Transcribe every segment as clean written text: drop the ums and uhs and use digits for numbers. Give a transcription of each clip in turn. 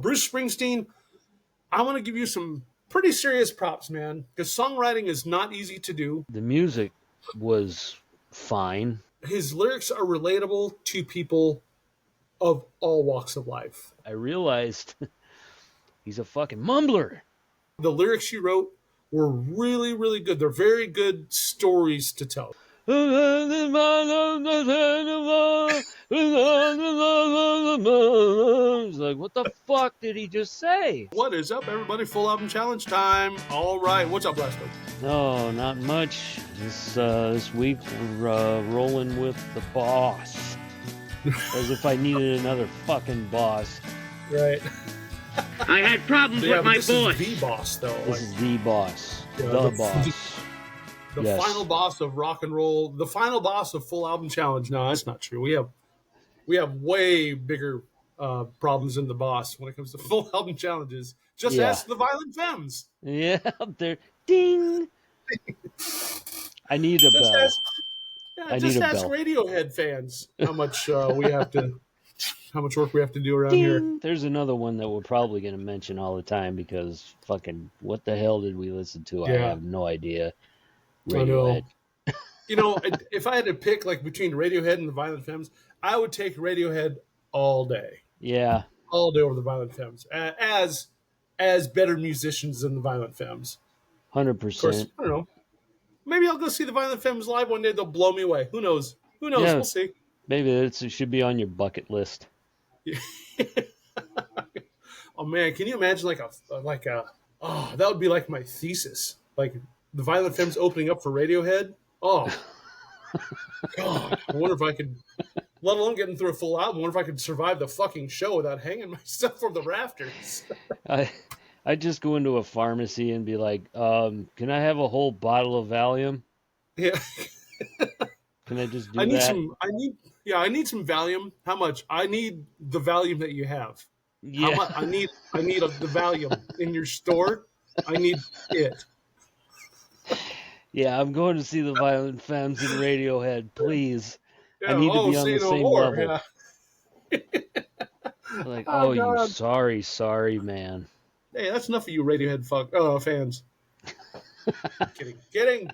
Bruce Springsteen, I want to give you some pretty serious props, man, because songwriting is not easy to do. The music was fine. His lyrics are relatable to people of all walks of life. I realized he's a fucking mumbler. The lyrics he wrote were really, really good. They're very good stories to tell. It's like, what the fuck did he just say? What is up, everybody? Full album challenge time. All right, what's up, Blasto? No, not much. This week we're rolling with the boss. As if I needed another fucking boss. Right. I had problems with my this boss. This is the boss, though. This is the boss. Yeah, the boss. The Yes. final boss of rock and roll. The final boss of Full Album Challenge. No, that's not true. We have way bigger problems than the boss when it comes to Full Album Challenges. Just ask the Violent Femmes. Yeah, they're ding. I need a bell. Just ask Radiohead fans how much how much work we have to do around Ding. here. There's another one that we're probably going to mention all the time because fucking what the hell did we listen to? I have no idea. Radiohead. You know, if I had to pick like between Radiohead and the Violent Femmes, I would take Radiohead all day. Yeah. All day over the Violent Femmes. As better musicians than the Violent Femmes. 100%. Of course, I don't know. Maybe I'll go see the Violent Femmes live one day. They'll blow me away. Who knows? Yeah, we'll see. Maybe it should be on your bucket list. Oh man, can you imagine that would be like my thesis. Like the Violent Femmes opening up for Radiohead. Oh God. I wonder if I could, let alone getting through a full album, I wonder if I could survive the fucking show without hanging myself from the rafters. I just go into a pharmacy and be like, can I have a whole bottle of Valium? Yeah. Can I just do I need that? I need some Valium. How much? I need the Valium that you have. Yeah. How much? I need the Valium in your store. I need it. Yeah, I'm going to see the Violent Femmes and Radiohead, please. Yeah, I need to be on the same level. Yeah. Like, God. you sorry, man. Hey, that's enough of you Radiohead fans. Kidding.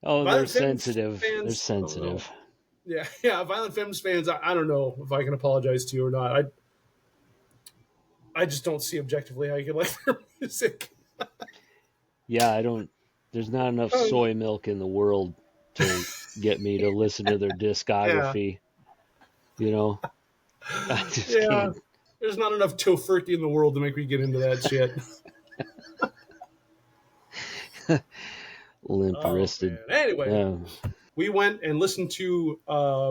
Oh, Violent they're Femmes sensitive. Fans, They're sensitive. Yeah. Violent Femmes fans, I don't know if I can apologize to you or not. I just don't see objectively how you can like their music. Yeah, I don't. There's not enough soy milk in the world to get me to listen to their discography. Yeah. You know, I just can't. There's not enough tofurkey in the world to make me get into that shit. Limp-wristed. Anyway, we went and listened to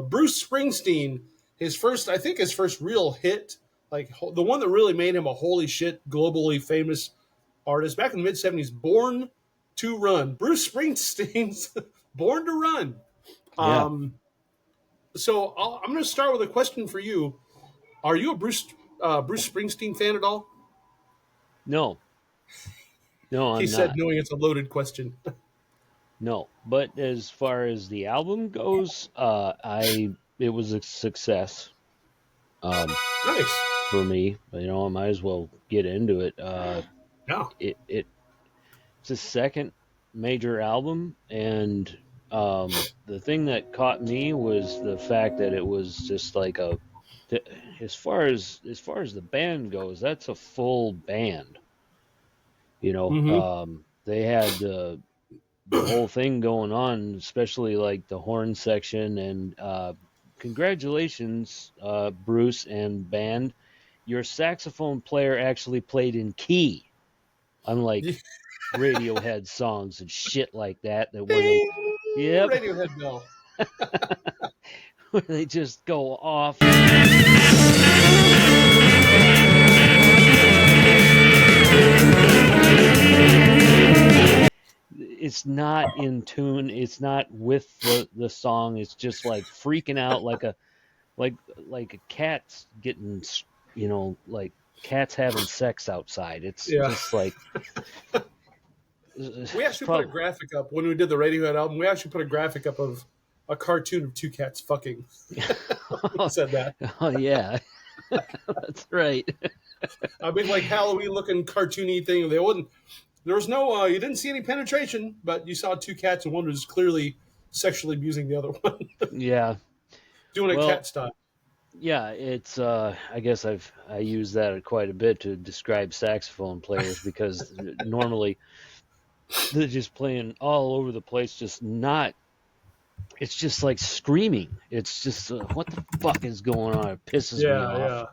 Bruce Springsteen. His first real hit, like the one that really made him a holy shit, globally famous artist back in the mid-'70s, Born to Run. Bruce Springsteen's Born to Run. Yeah. So I'm going to start with a question for you. Are you a Bruce Springsteen fan at all? No, I'm not. He said, knowing it's a loaded question. No, but as far as the album goes, it was a success. Nice for me. You know, I might as well get into it. It's a second major album, and the thing that caught me was the fact that it was just like as far as the band goes, that's a full band. You know, they had the whole thing going on, especially like the horn section. And congratulations, Bruce and band. Your saxophone player actually played in key, unlike Radiohead songs and shit like that. That wasn't. Yep. Radiohead bell. Where they just go off. It's not in tune. It's not with the song. It's just like freaking out like a cat's getting, you know, like cats having sex outside. It's just like. We actually put a graphic up when we did the Radiohead album. We actually put a graphic up of a cartoon of two cats fucking. Said that. Oh yeah, that's right. a big like Halloween looking cartoony thing. They wouldn't. There was no. You didn't see any penetration, but you saw two cats, and one was clearly sexually abusing the other one, Yeah. doing a Well, cat style. yeah, it's I guess I use that quite a bit to describe saxophone players because normally they're just playing all over the place, just not. It's just like screaming. It's just what the fuck is going on? It pisses me Yeah, off.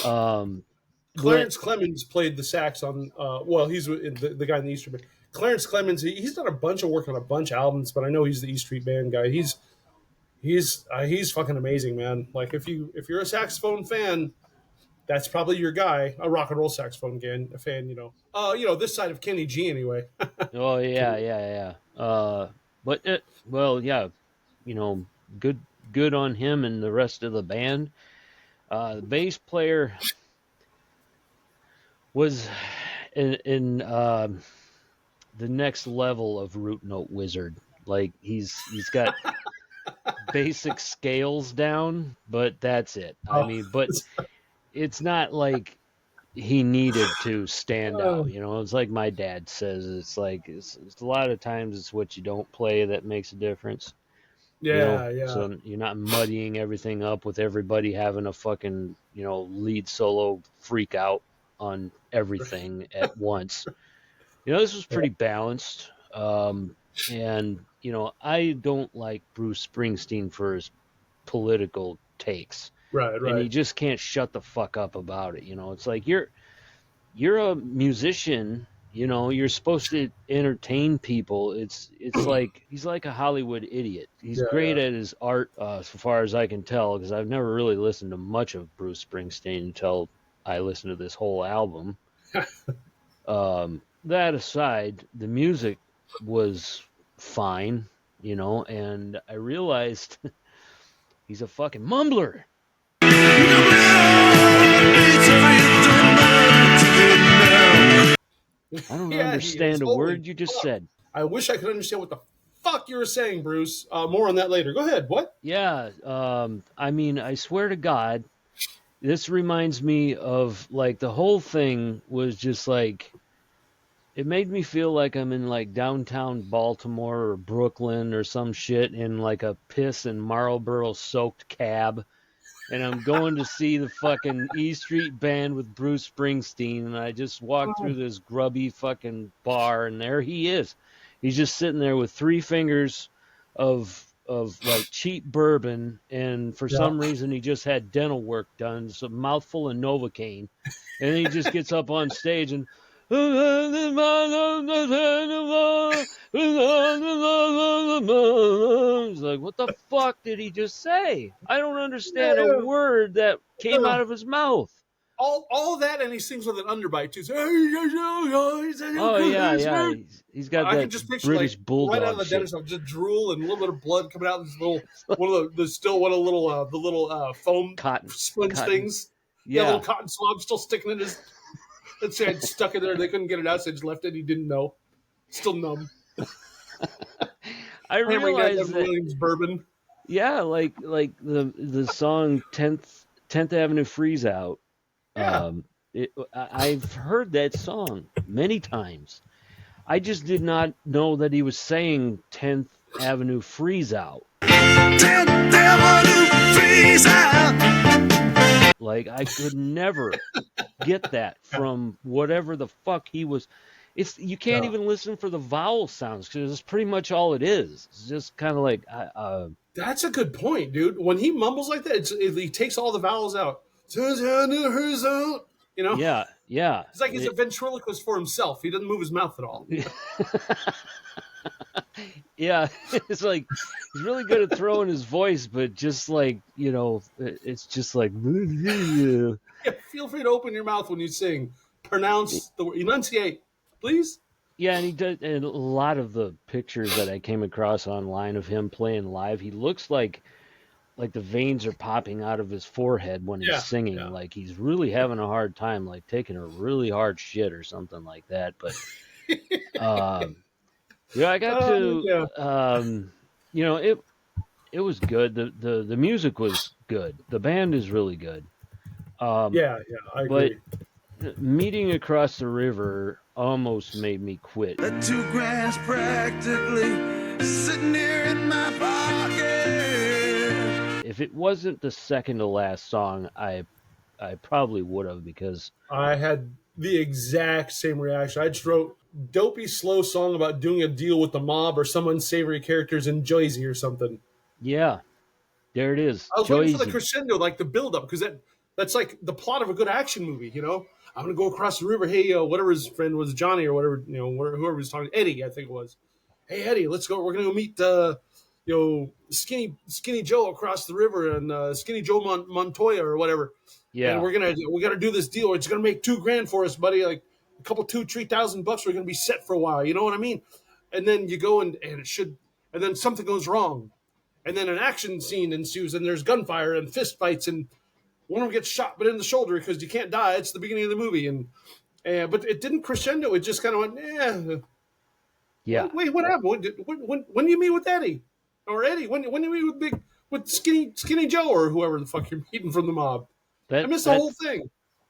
yeah. Um, but Clarence Clemens played the sax on. Well, he's the guy in the E Street Band. Clarence Clemens, he's done a bunch of work on a bunch of albums, but I know he's the E Street Band guy. He's fucking amazing, man. Like if you're a saxophone fan, that's probably your guy. A rock and roll saxophone fan, you know. This side of Kenny G anyway. oh yeah, yeah, yeah. But well, yeah, you know, good on him and the rest of the band. The bass player was in the next level of root note wizard. Like he's got basic scales down, but that's it. I Oh, mean, but it's not like he needed to stand out. You know, it's like my dad says. It's like it's a lot of times it's what you don't play that makes a difference. You know, yeah, yeah. so you're not muddying everything up with everybody having a fucking lead solo freak out on everything at once. This was pretty balanced. And I don't like Bruce Springsteen for his political takes, Right, and he right. just can't shut the fuck up about it. It's like you're a musician. You're supposed to entertain people. It's like he's like a Hollywood idiot. He's Yeah, great yeah. at his art, so far as I can tell, because I've never really listened to much of Bruce Springsteen until I listened to this whole album. That aside, the music was fine, and I realized he's a fucking mumbler. I don't Yeah, he is. understand a Holy word you just fuck. said. I wish I could understand what the fuck you were saying, Bruce. More on that later. Go ahead. What? Yeah, I mean, I swear to God, this reminds me of like the whole thing was just like it made me feel like I'm in like downtown Baltimore or Brooklyn or some shit in like a piss and Marlboro soaked cab. And I'm going to see the fucking E Street Band with Bruce Springsteen. And I just walked through this grubby fucking bar, and there he is. He's just sitting there with 3 fingers of like cheap bourbon, and for Yeah. some reason he just had dental work done, so a mouthful of Novocaine, and then he just gets up on stage and it's like, what the fuck did he just say? I don't understand a Yeah. word that came out of his mouth. All that, and he sings with an underbite too. Oh yeah, yeah. He's got I that can just picture British right out of bulldog the shit. dentist, just drool and a little bit of blood coming out of this little one of the little foam Cotton, sponge cotton. things. Yeah, Yeah, little cotton swab still sticking in his. Let's say I'd stuck in there. They couldn't get it out, so they just left it. He didn't know. Still numb. I Hammering down realized Evan that. Williams bourbon. Yeah, like the song 10th Avenue Freeze Out. Yeah. I've heard that song many times. I just did not know that he was saying 10th Avenue Freeze Out. 10th Avenue Freeze Out. Like I could never get that from whatever the fuck he was. You can't Yeah. even listen for the vowel sounds because it's pretty much all it is. It's just kind of like That's a good point, dude. When he mumbles like that, he takes all the vowels out. You know? yeah, yeah. It's like he's a ventriloquist for himself. He doesn't move his mouth at all. Yeah, it's like he's really good at throwing his voice, but just like it's just like. Yeah, feel free to open your mouth when you sing. Pronounce the word. Enunciate, please. Yeah, and he does. And a lot of the pictures that I came across online of him playing live, he looks like the veins are popping out of his forehead when he's Yeah, singing. yeah. Like he's really having a hard time, like taking a really hard shit or something like that. But yeah, I got to it was good. The music was good. The band is really good. Yeah, I But agree. Meeting across the river almost made me quit. The 2 grand's practically sitting here in my pocket. If it wasn't the second to last song, I probably would have, because I had the exact same reaction. I just wrote dopey, slow song about doing a deal with the mob or some unsavory characters in Jersey or something. yeah, there it is. I was waiting for the Joyzy. crescendo, like the build up, because that's like the plot of a good action movie. You know, I'm gonna go across the river. Hey, whatever his friend was, Johnny or whatever, you know, whoever was talking, Eddie, I think it was. Hey, Eddie, let's go. We're gonna go meet, Skinny Joe across the river, and Skinny Joe Montoya or whatever. Yeah, And we gotta do this deal. It's gonna make $2,000 for us, buddy. Like a couple $2,000-3,000. We're gonna be set for a while. You know what I mean? And then you go and then something goes wrong. And then an action scene ensues, and there's gunfire and fist fights, and one of them gets shot, but in the shoulder because you can't die. It's the beginning of the movie, but it didn't crescendo. It just kind of went, yeah. Wait, what happened? When do you meet with Eddie, or Eddie? When do you meet with Skinny Joe or whoever the fuck you're meeting from the mob? I missed the whole thing.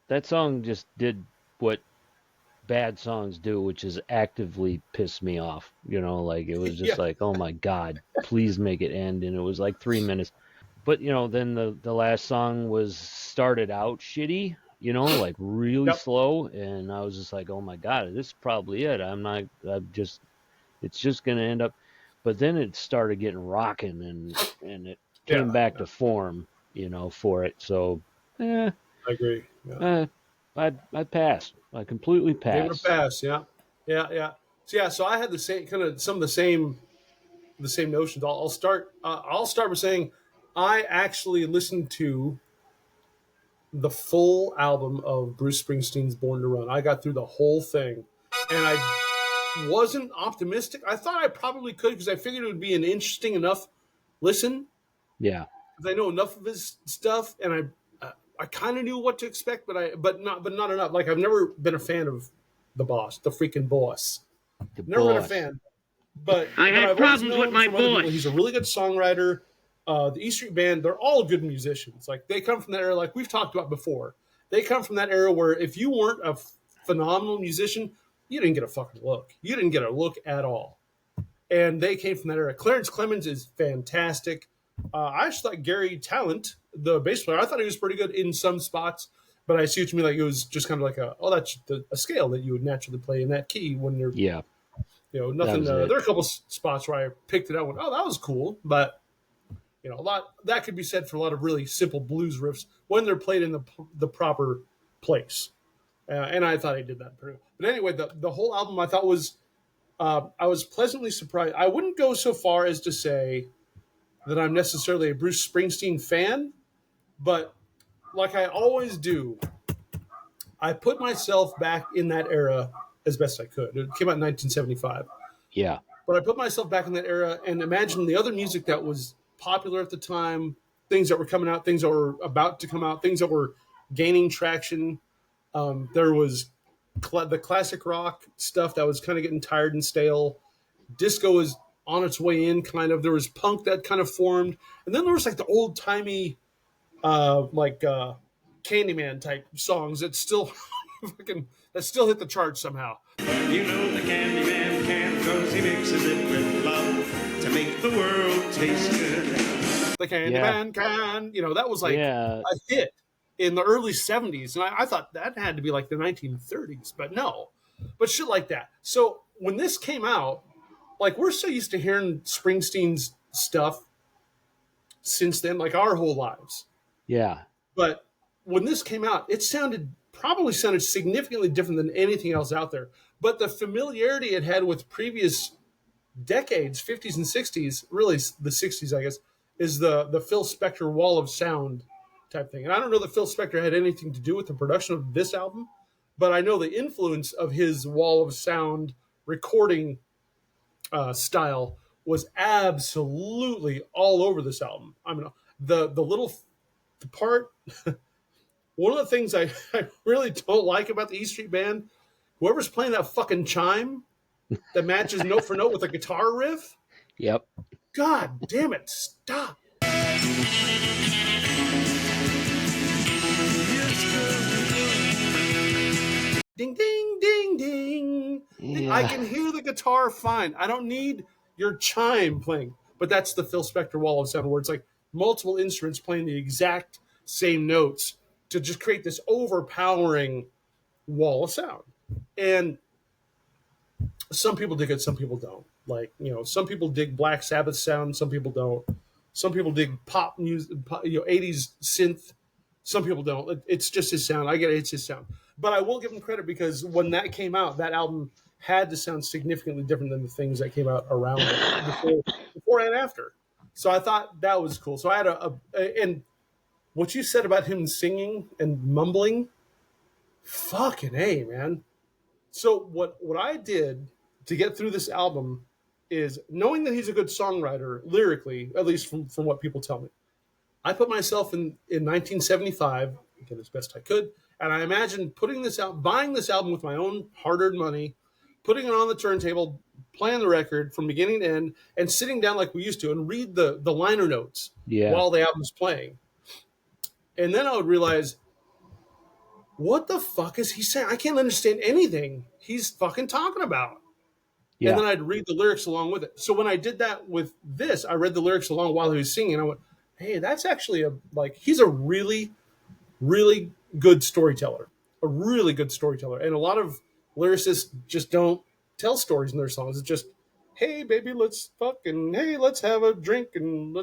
That song just did what bad songs do, which is actively piss me off. You know, like it was just like, oh my God, please make it end. And it was like 3 minutes. But, you know, then the last song started out shitty, you know, like really slow. And I was just like, oh my God, this is probably it. It's just going to end up. But then it started getting rocking and it came back to form, you know, for it. So, I agree. Yeah. I passed. I completely passed. Pass, yeah. So I had the same kind of some of the same notions. I'll start by saying I actually listened to the full album of Bruce Springsteen's Born to Run. I got through the whole thing, and I wasn't optimistic. I thought I probably could, because I figured it would be an interesting enough listen. Yeah, because I know enough of his stuff, and I kind of knew what to expect, but not enough. Like, I've never been a fan of the freaking boss. Never been a fan. But I had I've problems with my boss. He's a really good songwriter. The E Street Band, they're all good musicians. Like, they come from that era, like we've talked about before. They come from that era where if you weren't a phenomenal musician, you didn't get a fucking look. You didn't get a look at all. And they came from that era. Clarence Clemens is fantastic. I actually thought Gary Talent, the bass player, I thought he was pretty good in some spots, but I see what you mean. Like, it was just kind of like that's a scale that you would naturally play in that key when you're, nothing. There are a couple spots where I picked it out and went, oh, that was cool. But, a lot that could be said for a lot of really simple blues riffs when they're played in the proper place. And I thought he did that pretty well. But anyway, the whole album I thought was, I was pleasantly surprised. I wouldn't go so far as to say that I'm necessarily a Bruce Springsteen fan, but like I always do, I put myself back in that era as best I could. It came out in 1975. Yeah. But I put myself back in that era and imagined the other music that was popular at the time, things that were coming out, things that were about to come out, things that were gaining traction. There was the classic rock stuff that was kind of getting tired and stale. Disco was on its way in, kind of. There was punk that kind of formed. And then there was like the old-timey Candyman type songs that still hit the charts somehow. You know the Candyman can, cause he mixes it with love to make the world taste good. The Candyman can, that was like a hit in the early 70s. And I thought that had to be like the 1930s, but no. But shit like that. So when this came out, like, we're so used to hearing Springsteen's stuff since then, like our whole lives. Yeah. But when this came out, it probably sounded significantly different than anything else out there. But the familiarity it had with previous decades, 50s and 60s, really the 60s, I guess, is the Phil Spector wall of sound type thing. And I don't know that Phil Spector had anything to do with the production of this album, but I know the influence of his wall of sound recording style was absolutely all over this album. I mean, the part, one of the things I really don't like about the E Street Band, whoever's playing that fucking chime that matches note for note with a guitar riff. Yep. God damn it, stop. ding, ding, ding, ding. I can hear the guitar fine. I don't need your chime playing. But that's the Phil Spector wall of sound, where it's like multiple instruments playing the exact same notes to just create this overpowering wall of sound. And some people dig it, some people don't. Like, some people dig Black Sabbath sound, some people don't. Some people dig pop music, 80s synth. Some people don't. It's just his sound. I get it, it's his sound. But I will give him credit, because when that came out, that album had to sound significantly different than the things that came out around it before and after. So I thought that was cool. So I had and what you said about him singing and mumbling, fucking A, man. So what I did to get through this album is, knowing that he's a good songwriter lyrically, at least from what people tell me, I put myself in 1975, again as best I could, and I imagined buying this album with my own hard-earned money, putting it on the turntable, playing the record from beginning to end, and sitting down like we used to and read the liner notes while the album's playing. And then I would realize, what the fuck is he saying? I can't understand anything he's fucking talking about. Yeah. And then I'd read the lyrics along with it. So when I did that with this, I read the lyrics along while he was singing. I went, hey, that's actually he's a really, really good storyteller. A really good storyteller. And a lot of lyricists just don't tell stories in their songs. It's just, hey, baby, let's let's have a drink and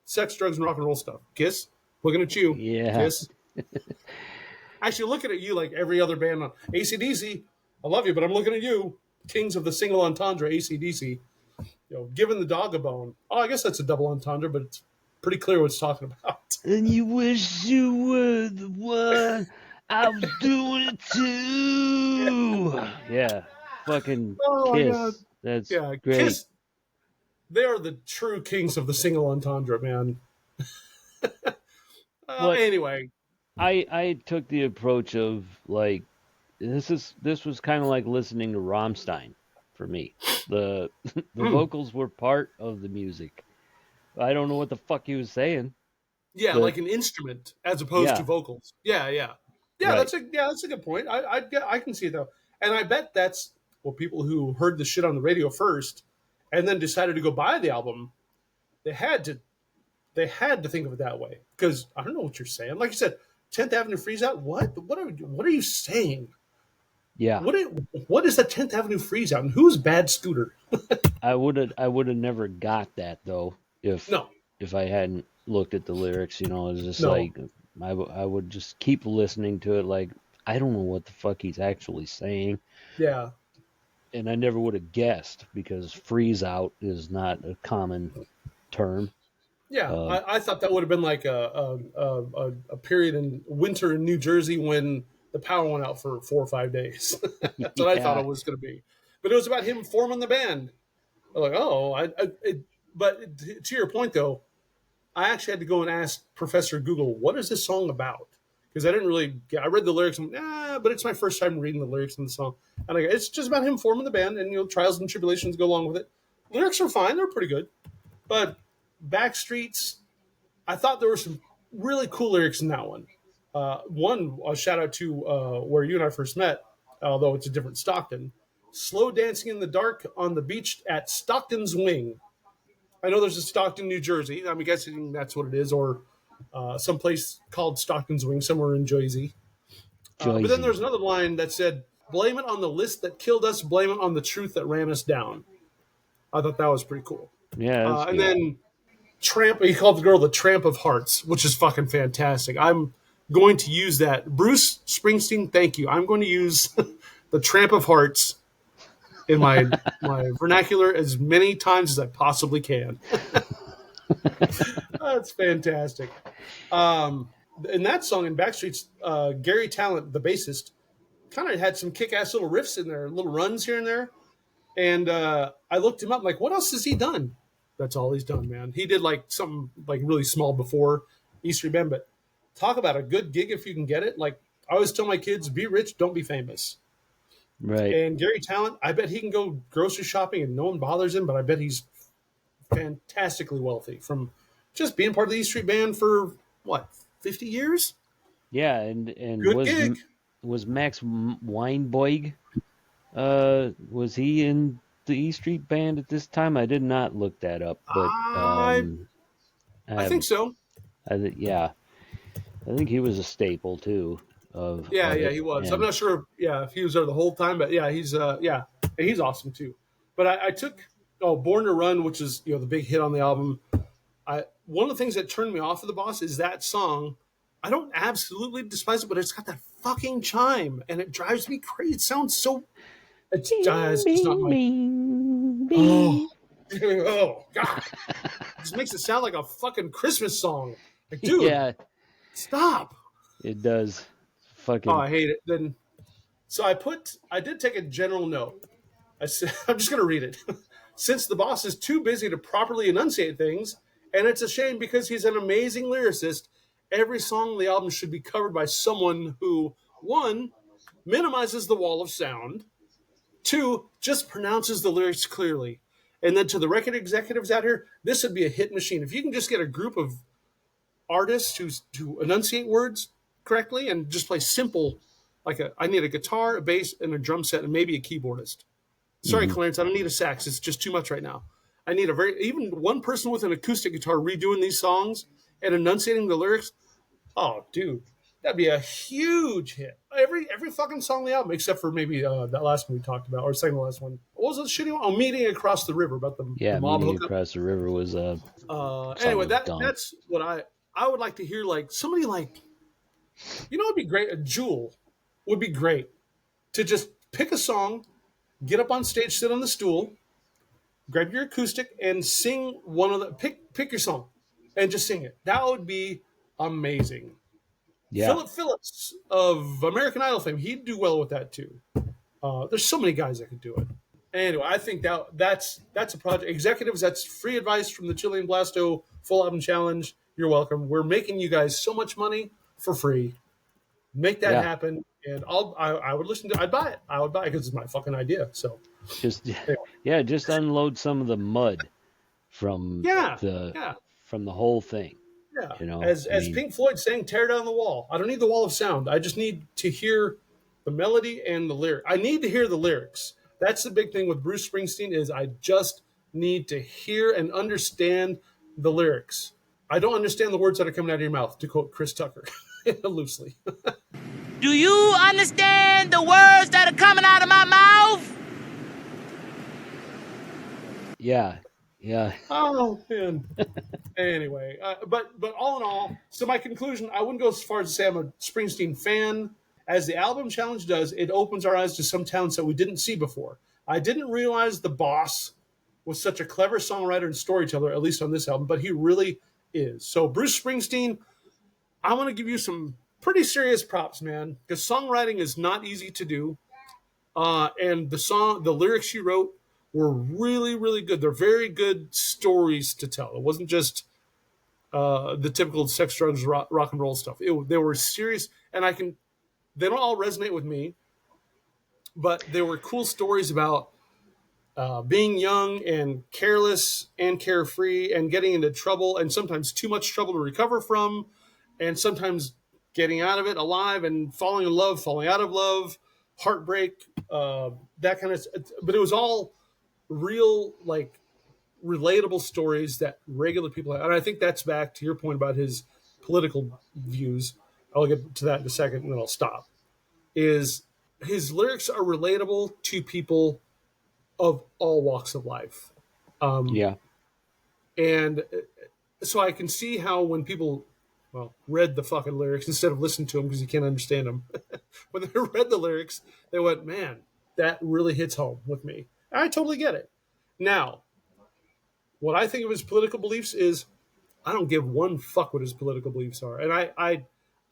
sex, drugs, and rock and roll stuff. Kiss. Looking at you. Yeah. Kiss. Actually, looking at you like every other band on AC/DC. I love you, but I'm looking at you. Kings of the single entendre, AC/DC. Giving the dog a bone. Oh, I guess that's a double entendre, but it's pretty clear what it's talking about. And you wish you were the one I was doing it to. Yeah. Fucking Kiss. God. That's great. Kiss, they are the true kings of the single entendre, man. Anyway. I took the approach of this was kind of like listening to Rammstein for me. The vocals were part of the music. I don't know what the fuck he was saying. Yeah, like an instrument as opposed to vocals. Yeah. Right. That's a good point. I can see it though, and I bet that's people who heard the shit on the radio first, and then decided to go buy the album. They had to think of it that way, because I don't know what you're saying. Like you said, 10th Avenue Freeze Out. What are you saying? Yeah. What is that 10th Avenue Freeze Out? And who's Bad Scooter? I would have never got that though if I hadn't looked at the lyrics. It was just I would just keep listening to it. Like, I don't know what the fuck he's actually saying. Yeah. And I never would have guessed, because freeze out is not a common term. Yeah, I thought that would have been like a period in winter in New Jersey when the power went out for 4 or 5 days. That's what I thought it was going to be. But it was about him forming the band. I'm like, but to your point though, I actually had to go and ask Professor Google, what is this song about? Because I didn't really I read the lyrics and but it's my first time reading the lyrics in the song. And it's just about him forming the band, and trials and tribulations go along with it. Lyrics are fine, they're pretty good. But Backstreets, I thought there were some really cool lyrics in that one. One, a shout out to where you and I first met, although it's a different Stockton. Slow dancing in the dark on the beach at Stockton's Wing. I know there's a Stockton, New Jersey. I'm guessing that's what it is, or someplace called Stockton's Wing, somewhere in Jersey. But then there's another line that said, blame it on the list that killed us, blame it on the truth that ran us down. I thought that was pretty cool. Yeah. And then he called the girl the Tramp of Hearts, which is fucking fantastic. I'm going to use that. Bruce Springsteen, thank you. I'm going to use the Tramp of Hearts in my vernacular as many times as I possibly can. That's fantastic. In that song, in Backstreet's, Gary Talent, the bassist, kind of had some kick-ass little riffs in there, little runs here and there. And I looked him up, like, what else has he done? That's all he's done, man. He did something really small before E Street Band, but talk about a good gig if you can get it. Like, I always tell my kids, be rich, don't be famous. Right. And Gary Talent, I bet he can go grocery shopping and no one bothers him, but I bet he's fantastically wealthy from just being part of the E Street Band for 50 years? Yeah, and good gig. was Max Weinberg? Was he in the E Street Band at this time? I did not look that up, but I I think so. yeah, I think he was a staple too Yeah, of yeah, it. he was. I'm And not sure, if he was there the whole time, but yeah, he's awesome too. But I took Born to Run, which is the big hit on the album. One of the things that turned me off of the Boss is that song. I don't absolutely despise it, but it's got that fucking chime, and it drives me crazy. It sounds so. It's not bing, my. bing, Oh, bing. oh God! It just makes it sound like a fucking Christmas song. Like, dude, Yeah, stop! it does. Oh, Fucking I hate it. Then, so I did take a general note. I said, I'm just going to read it. Since the Boss is too busy to properly enunciate things, and it's a shame because he's an amazing lyricist, every song on the album should be covered by someone who, one, minimizes the wall of sound, two, just pronounces the lyrics clearly. And then to the record executives out here, this would be a hit machine. If you can just get a group of artists who enunciate words correctly and just play simple, I need a guitar, a bass, and a drum set, and maybe a keyboardist. Sorry, Clarence, I don't need a sax. It's just too much right now. I need even one person with an acoustic guitar redoing these songs and enunciating the lyrics. Oh, dude, that'd be a huge hit. Every fucking song on the album, except for maybe that last one we talked about, or second to last one. What was the shitty one? Oh, Meeting Across the River, about the mob Meeting hookup. Across the River was Anyway, that's what I would like to hear. Like somebody it'd be great. A Jewel would be great to just pick a song, get up on stage, sit on the stool, grab your acoustic, and sing one of the pick your song, and just sing it. That would be amazing. yeah. Philip Phillips of American Idol fame, he'd do well with that too. There's so many guys that could do it. Anyway, I think that's a project. Executives, that's free advice from the Chilean Blasto Full Album Challenge. You're welcome. We're making you guys so much money for free. Make that happen, and I would listen to. I'd buy it. I would buy it because it's my fucking idea. So Just anyway. just unload some of the mud from from the whole thing. Yeah. As Pink Floyd saying, tear down the wall. I don't need the wall of sound. I just need to hear the melody and the lyric. I need to hear the lyrics. That's the big thing with Bruce Springsteen is I just need to hear and understand the lyrics. I don't understand the words that are coming out of your mouth, to quote Chris Tucker, loosely. Do you understand the words that are coming out of my mouth? Yeah. Oh, man. Anyway, but all in all, so my conclusion, I wouldn't go as far as to say I'm a Springsteen fan. As the album challenge does, it opens our eyes to some talents that we didn't see before. I didn't realize the Boss was such a clever songwriter and storyteller, at least on this album, but he really is. So Bruce Springsteen, I want to give you some pretty serious props, man, because songwriting is not easy to do. And the lyrics you wrote were really, really good. They're very good stories to tell. It wasn't just the typical sex, drugs, rock and roll stuff. They were serious, and they don't all resonate with me, but there were cool stories about being young and careless and carefree and getting into trouble and sometimes too much trouble to recover from, and sometimes getting out of it alive and falling in love, falling out of love, heartbreak, that kind of. But it was all real, relatable stories that regular people have. And I think that's back to your point about his political views. I'll get to that in a second, and then I'll stop. Is his lyrics are relatable to people of all walks of life. And so I can see how when people, read the fucking lyrics instead of listened to them because you can't understand them, when they read the lyrics, they went, man, that really hits home with me. I totally get it. Now, what I think of his political beliefs is I don't give one fuck what his political beliefs are. And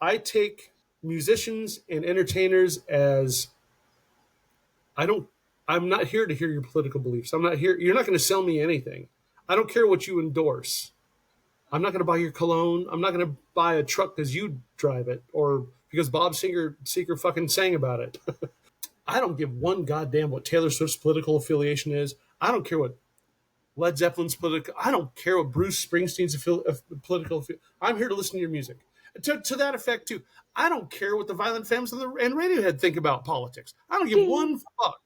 I take musicians and entertainers as I'm not here to hear your political beliefs. I'm not here. You're not going to sell me anything. I don't care what you endorse. I'm not going to buy your cologne. I'm not going to buy a truck because you drive it or because Bob Seger fucking sang about it. I don't give one goddamn what Taylor Swift's political affiliation is. I don't care what Led Zeppelin's political. I don't care what Bruce Springsteen's political. I'm here to listen to your music. to that effect too. I don't care what the Violent Femmes and Radiohead think about politics. I don't give one fuck.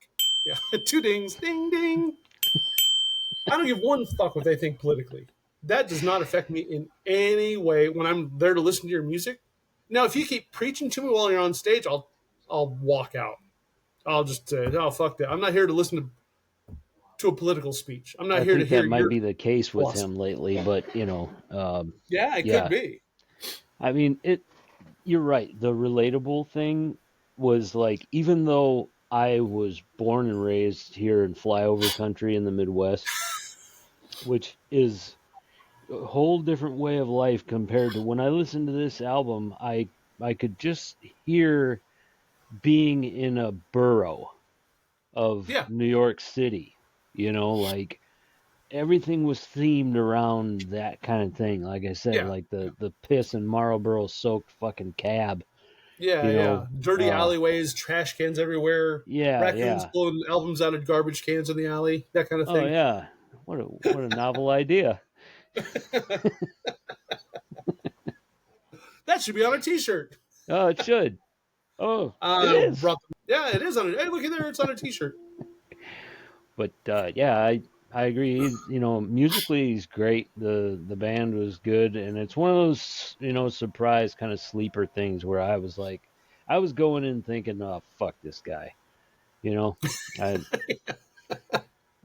Yeah, 2 dings, ding ding. I don't give one fuck what they think politically. That does not affect me in any way when I'm there to listen to your music. Now, if you keep preaching to me while you're on stage, I'll walk out. I'll just say, "Oh, fuck that! I'm not here to listen to a political speech. I'm not here to hear." That might be the case with him lately, but you know, yeah, it could be. I mean, you're right. The relatable thing was like, even though I was born and raised here in flyover country in the Midwest, which is a whole different way of life compared to when I listened to this album, I could just hear being in a borough of New York City, you know, like everything was themed around that kind of thing. Like I said, like the piss and Marlboro soaked fucking cab. Yeah. Dirty alleyways, trash cans everywhere. Yeah. Raccoons pulling albums out of garbage cans in the alley, that kind of thing. Oh yeah. What a novel idea. That should be on a t-shirt. Oh, it should. Oh, it is. Yeah, it is on it. Hey, look at there, it's on a t-shirt. But I agree. You know, musically he's great. The band was good, and it's one of those, you know, surprise kind of sleeper things where I was like, I was going in thinking, oh fuck this guy, you know.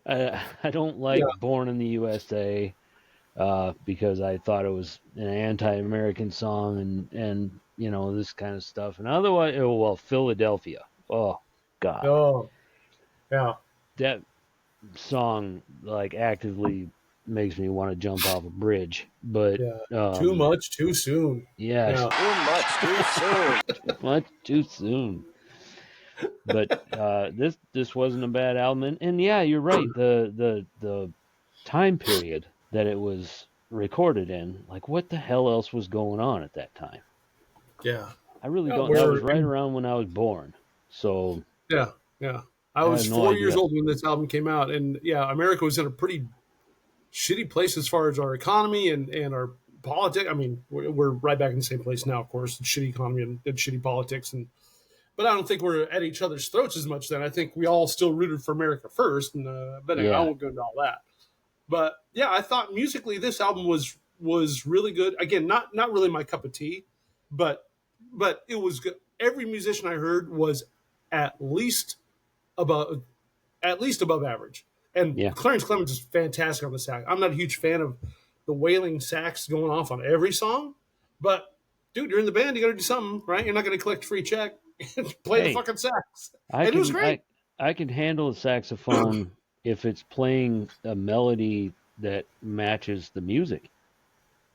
I don't like Born in the USA because I thought it was an anti-American song and you know, this kind of stuff. And otherwise, Philadelphia. Oh God. Oh yeah. That song like actively makes me want to jump off a bridge, but too much too soon. Yes. Too much too soon. But this wasn't a bad album, and yeah, you're right. The time period that it was recorded in, like, what the hell else was going on at that time? Yeah, I really don't. That was right around when I was born. So yeah. I was 4 years old when this album came out, and America was in a pretty shitty place as far as our economy and our politics. I mean, we're right back in the same place now, of course. Shitty economy and shitty politics, but I don't think we're at each other's throats as much then. I think we all still rooted for America first, but I won't go into all that. But yeah, I thought musically this album was really good. Again, not really my cup of tea, but it was good. Every musician I heard was at least above average. And Clarence Clemens is fantastic on the sax. I'm not a huge fan of the wailing sax going off on every song, but dude, you're in the band, you got to do something, right? You're not going to collect a free check and play the fucking sax. It was great. I can handle a saxophone if it's playing a melody that matches the music.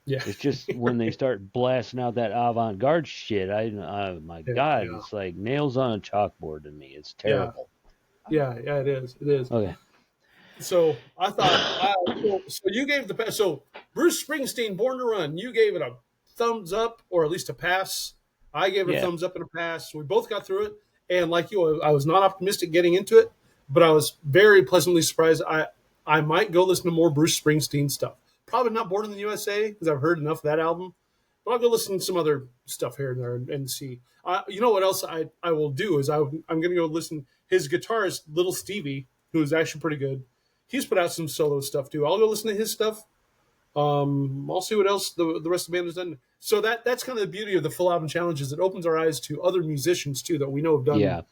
Yeah, it's just when they start blasting out that avant-garde shit, my God, it's like nails on a chalkboard to me. It's terrible. Yeah, it is. It is. Okay. So I thought, so you gave so Bruce Springsteen, Born to Run, you gave it a thumbs up or at least a pass. I gave it a thumbs up and a pass. We both got through it, and like you, I was not optimistic getting into it, but I was very pleasantly surprised. I might go listen to more Bruce Springsteen stuff. Probably not Born in the USA because I've heard enough of that album, but I'll go listen to some other stuff here and there and see. You know what else I will do is I'm going to go listen. His guitarist, Little Stevie, who is actually pretty good, he's put out some solo stuff too. I'll go listen to his stuff. I'll see what else the rest of the band has done. So that's kind of the beauty of the full album challenge is it opens our eyes to other musicians too that we know have done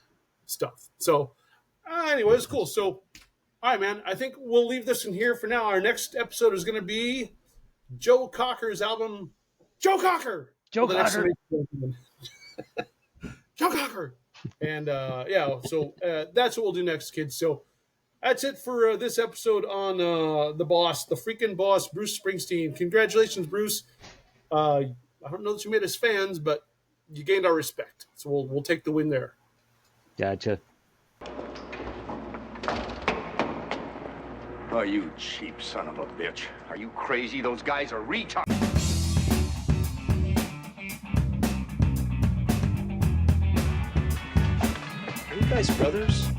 stuff. So anyway, it's cool. So all right, man, I think we'll leave this in here for now. Our next episode is going to be Joe Cocker's album. Joe Cocker. Joe Cocker. Joe Cocker. And so that's what we'll do next, kids. So that's it for this episode on the freaking boss, Bruce Springsteen. Congratulations, Bruce. I don't know that you made us fans, but you gained our respect. So we'll take the win there. Gotcha. Oh, you cheap son of a bitch. Are you crazy? Those guys are retards. Are you guys brothers?